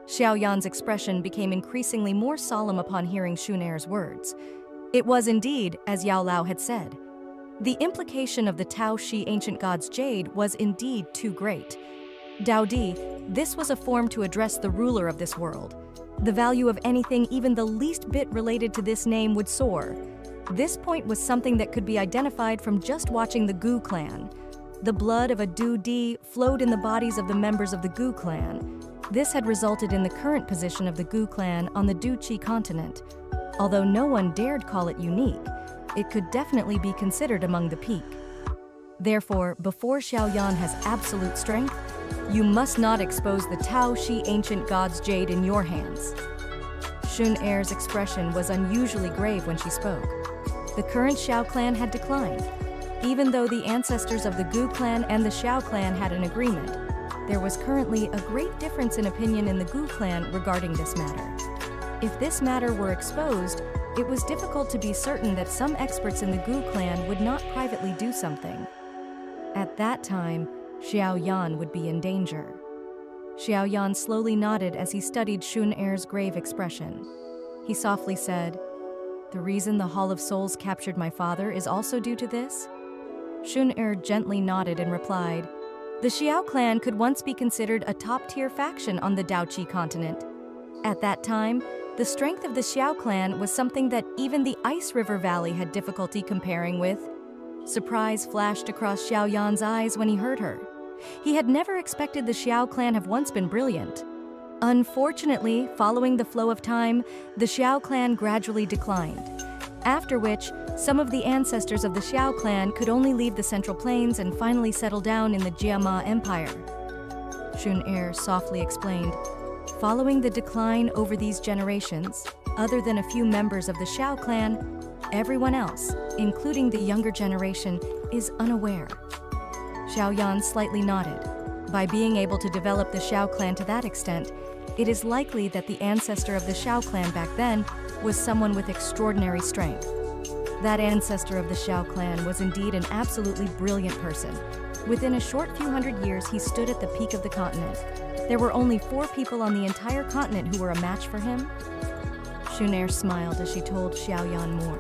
Xiao Yan's expression became increasingly more solemn upon hearing Xun'Er's words. It was indeed, as Yao Lao had said. The implication of the Tao Shi ancient god's jade was indeed too great. Dao Di, this was a form to address the ruler of this world. The value of anything even the least bit related to this name would soar. This point was something that could be identified from just watching the Gu clan. The blood of a Du Di flowed in the bodies of the members of the Gu clan. This had resulted in the current position of the Gu clan on the Du Qi continent. Although no one dared call it unique, it could definitely be considered among the peak. Therefore, before Xiao Yan has absolute strength, you must not expose the Tao Shi ancient god's jade in your hands. Xun'Er's expression was unusually grave when she spoke. The current Xiao clan had declined. Even though the ancestors of the Gu clan and the Xiao clan had an agreement, there was currently a great difference in opinion in the Gu clan regarding this matter. If this matter were exposed, it was difficult to be certain that some experts in the Gu clan would not privately do something. At that time, Xiao Yan would be in danger. Xiao Yan slowly nodded as he studied Xun'Er's grave expression. He softly said, "The reason the Hall of Souls captured my father is also due to this?" Xun'Er gently nodded and replied, "The Xiao clan could once be considered a top-tier faction on the Daoqi continent. At that time, the strength of the Xiao clan was something that even the Ice River Valley had difficulty comparing with." Surprise flashed across Xiao Yan's eyes when he heard her. He had never expected the Xiao clan have once been brilliant. Unfortunately, following the flow of time, the Xiao clan gradually declined, after which some of the ancestors of the Xiao clan could only leave the Central Plains and finally settle down in the Jiama Empire. Xun'Er softly explained, "Following the decline over these generations, other than a few members of the Xiao clan, everyone else, including the younger generation, is unaware." Xiao Yan slightly nodded. By being able to develop the Xiao clan to that extent, it is likely that the ancestor of the Xiao clan back then was someone with extraordinary strength. That ancestor of the Xiao clan was indeed an absolutely brilliant person. Within a short few hundred years, he stood at the peak of the continent. There were only 4 people on the entire continent who were a match for him. Xun'Er smiled as she told Xiao Yan more.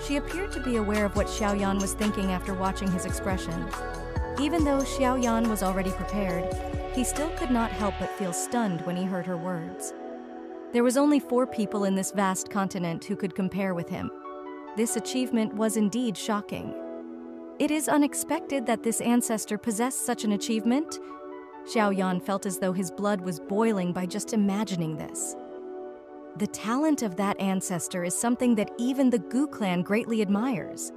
She appeared to be aware of what Xiao Yan was thinking after watching his expression. Even though Xiao Yan was already prepared, he still could not help but feel stunned when he heard her words. There was only 4 people in this vast continent who could compare with him. This achievement was indeed shocking. It is unexpected that this ancestor possessed such an achievement. Xiao Yan felt as though his blood was boiling by just imagining this. The talent of that ancestor is something that even the Gu clan greatly admires.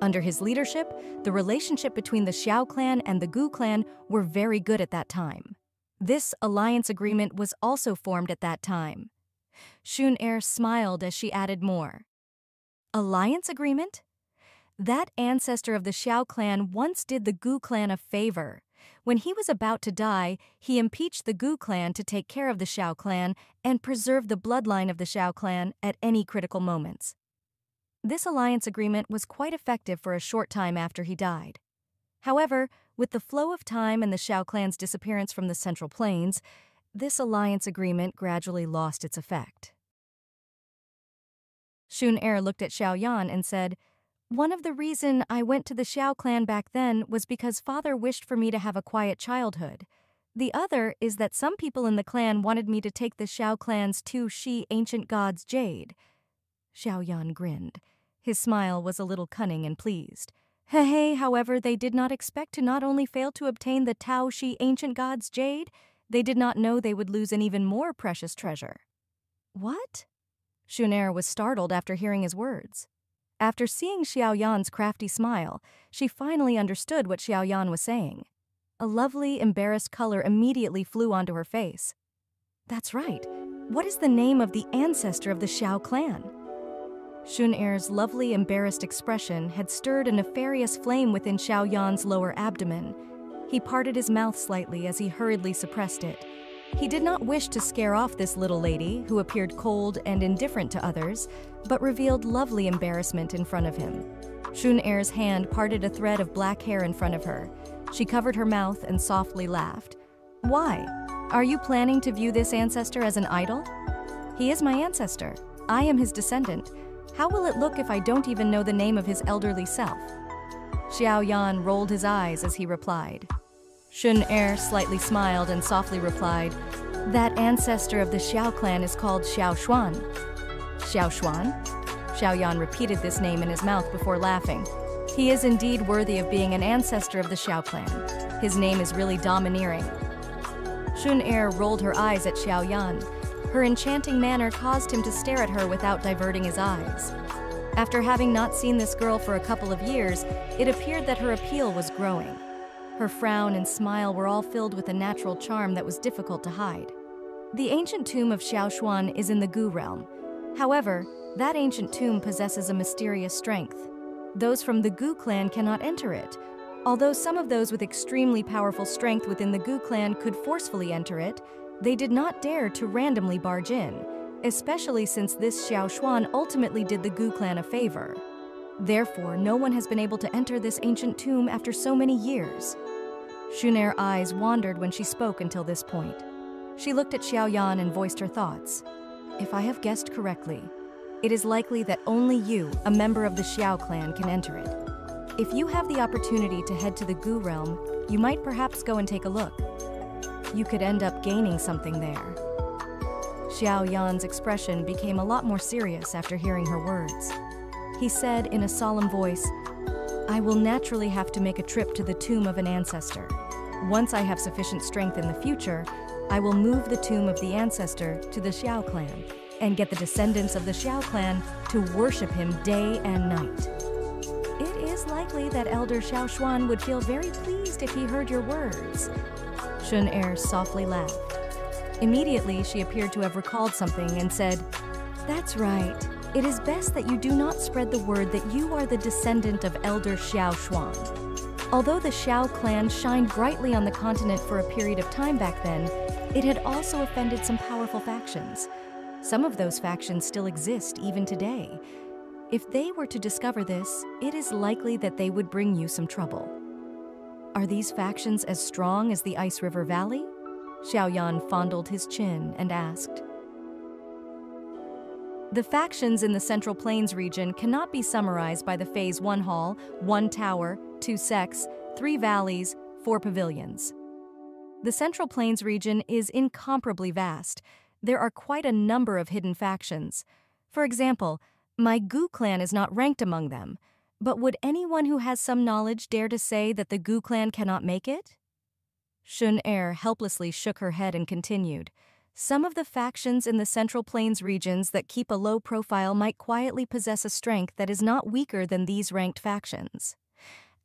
Under his leadership, the relationship between the Xiao clan and the Gu clan were very good at that time. This alliance agreement was also formed at that time. Xun'Er smiled as she added more. Alliance agreement? That ancestor of the Xiao clan once did the Gu clan a favor. When he was about to die, he impeached the Gu clan to take care of the Xiao clan and preserve the bloodline of the Xiao clan at any critical moments. This alliance agreement was quite effective for a short time after he died. However, with the flow of time and the Xiao clan's disappearance from the Central Plains, this alliance agreement gradually lost its effect. Xun'Er looked at Xiao Yan and said, "One of the reasons I went to the Xiao clan back then was because father wished for me to have a quiet childhood. The other is that some people in the clan wanted me to take the Xiao clan's 2 Shi ancient god's jade." Xiao Yan grinned. His smile was a little cunning and pleased. Hey, however, they did not expect to not only fail to obtain the Tao Shi ancient god's jade, they did not know they would lose an even more precious treasure. What? Xun'Er was startled after hearing his words. After seeing Xiao Yan's crafty smile, she finally understood what Xiao Yan was saying. A lovely, embarrassed color immediately flew onto her face. That's right. What is the name of the ancestor of the Xiao clan? Xun'Er's lovely, embarrassed expression had stirred a nefarious flame within Xiao Yan's lower abdomen. He parted his mouth slightly as he hurriedly suppressed it. He did not wish to scare off this little lady, who appeared cold and indifferent to others, but revealed lovely embarrassment in front of him. Xun'Er's hand parted a thread of black hair in front of her. She covered her mouth and softly laughed. "Why?" Are you planning to view this ancestor as an idol? He is my ancestor. I am his descendant. How will it look if I don't even know the name of his elderly self? Xiao Yan rolled his eyes as he replied. Xun'Er slightly smiled and softly replied, "That ancestor of the Xiao clan is called Xiao Xuan." Xiao Xuan? Xiao Yan repeated this name in his mouth before laughing. He is indeed worthy of being an ancestor of the Xiao clan. His name is really domineering. Xun'Er rolled her eyes at Xiao Yan. Her enchanting manner caused him to stare at her without diverting his eyes. After having not seen this girl for a couple of years, it appeared that her appeal was growing. Her frown and smile were all filled with a natural charm that was difficult to hide. The ancient tomb of Xiao Xuan is in the Gu realm. However, that ancient tomb possesses a mysterious strength. Those from the Gu clan cannot enter it. Although some of those with extremely powerful strength within the Gu clan could forcefully enter it, they did not dare to randomly barge in, especially since this Xiao Xuan ultimately did the Gu clan a favor. Therefore, no one has been able to enter this ancient tomb after so many years. Xun'Er's eyes wandered when she spoke until this point. She looked at Xiao Yan and voiced her thoughts. If I have guessed correctly, it is likely that only you, a member of the Xiao clan, can enter it. If you have the opportunity to head to the Gu realm, you might perhaps go and take a look. You could end up gaining something there. Xiao Yan's expression became a lot more serious after hearing her words. He said in a solemn voice, "I will naturally have to make a trip to the tomb of an ancestor. Once I have sufficient strength in the future, I will move the tomb of the ancestor to the Xiao clan and get the descendants of the Xiao clan to worship him day and night." It is likely that Elder Xiao Xuan would feel very pleased if he heard your words. Xun'Er softly laughed. Immediately, she appeared to have recalled something and said, "That's right. It is best that you do not spread the word that you are the descendant of Elder Xiao Xuan." Although the Xiao clan shined brightly on the continent for a period of time back then, it had also offended some powerful factions. Some of those factions still exist even today. If they were to discover this, it is likely that they would bring you some trouble. Are these factions as strong as the Ice River Valley? Xiao Yan fondled his chin and asked. The factions in the Central Plains region cannot be summarized by the Phase 1 Hall, 1 Tower, 2 Sects, 3 Valleys, 4 Pavilions. The Central Plains region is incomparably vast. There are quite a number of hidden factions. For example, my Gu clan is not ranked among them, but would anyone who has some knowledge dare to say that the Gu clan cannot make it? Xun'Er helplessly shook her head and continued. Some of the factions in the Central Plains regions that keep a low profile might quietly possess a strength that is not weaker than these ranked factions.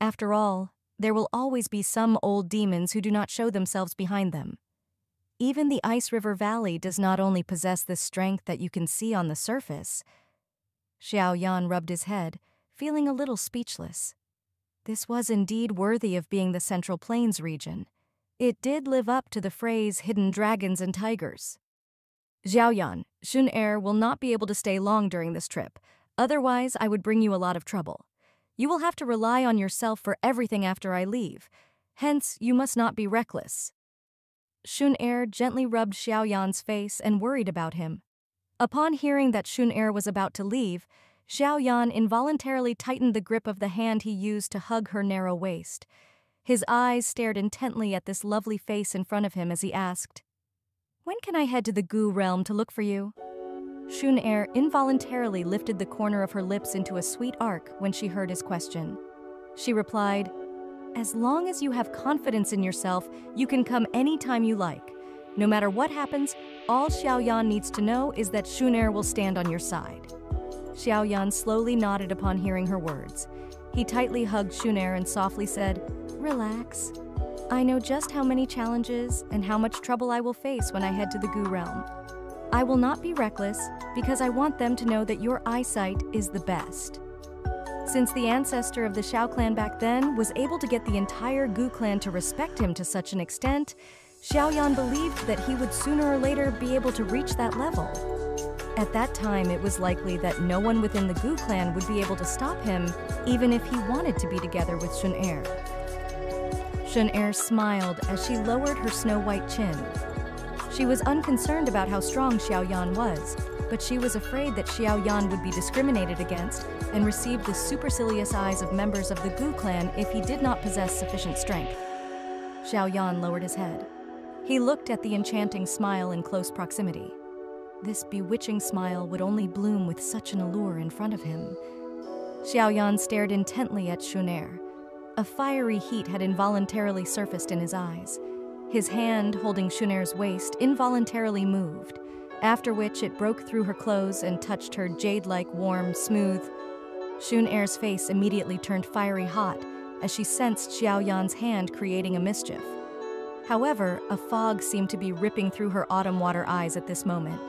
After all, there will always be some old demons who do not show themselves behind them. Even the Ice River Valley does not only possess this strength that you can see on the surface. Xiao Yan rubbed his head, feeling a little speechless. This was indeed worthy of being the Central Plains region. It did live up to the phrase hidden dragons and tigers. Xiao Yan, Xun'Er will not be able to stay long during this trip. Otherwise, I would bring you a lot of trouble. You will have to rely on yourself for everything after I leave. Hence, you must not be reckless. Xun'Er gently rubbed Xiao Yan's face and worried about him. Upon hearing that Xun'Er was about to leave, Xiao Yan involuntarily tightened the grip of the hand he used to hug her narrow waist. His eyes stared intently at this lovely face in front of him as he asked, "When can I head to the Gu realm to look for you?" Xun'Er involuntarily lifted the corner of her lips into a sweet arc when she heard his question. She replied, "As long as you have confidence in yourself, you can come anytime you like. No matter what happens, all Xiao Yan needs to know is that Xun'Er will stand on your side." Xiao Yan slowly nodded upon hearing her words. He tightly hugged Xun'Er and softly said, "Relax. I know just how many challenges and how much trouble I will face when I head to the Gu realm. I will not be reckless because I want them to know that your eyesight is the best." Since the ancestor of the Xiao clan back then was able to get the entire Gu clan to respect him to such an extent, Xiao Yan believed that he would sooner or later be able to reach that level. At that time, it was likely that no one within the Gu clan would be able to stop him, even if he wanted to be together with Xun'Er. Xun'Er smiled as she lowered her snow-white chin. She was unconcerned about how strong Xiao Yan was, but she was afraid that Xiao Yan would be discriminated against and receive the supercilious eyes of members of the Gu clan if he did not possess sufficient strength. Xiao Yan lowered his head. He looked at the enchanting smile in close proximity. This bewitching smile would only bloom with such an allure in front of him. Xiao Yan stared intently at Xun'Er. A fiery heat had involuntarily surfaced in his eyes. His hand, holding Xun'Er's waist, involuntarily moved, after which it broke through her clothes and touched her jade-like, warm, smooth. Xun'Er's face immediately turned fiery hot as she sensed Xiao Yan's hand creating a mischief. However, a fog seemed to be ripping through her autumn water eyes at this moment.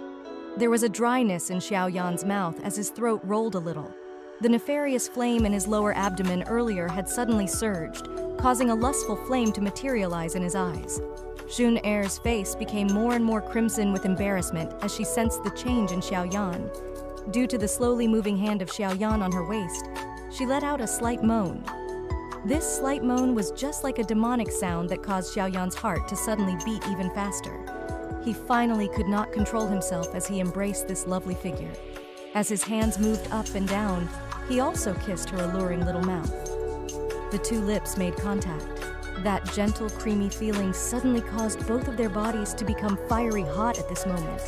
There was a dryness in Xiao Yan's mouth as his throat rolled a little. The nefarious flame in his lower abdomen earlier had suddenly surged, causing a lustful flame to materialize in his eyes. Xun'Er's face became more and more crimson with embarrassment as she sensed the change in Xiao Yan. Due to the slowly moving hand of Xiao Yan on her waist, she let out a slight moan. This slight moan was just like a demonic sound that caused Xiao Yan's heart to suddenly beat even faster. He finally could not control himself as he embraced this lovely figure. As his hands moved up and down, he also kissed her alluring little mouth. The two lips made contact. That gentle, creamy feeling suddenly caused both of their bodies to become fiery hot at this moment.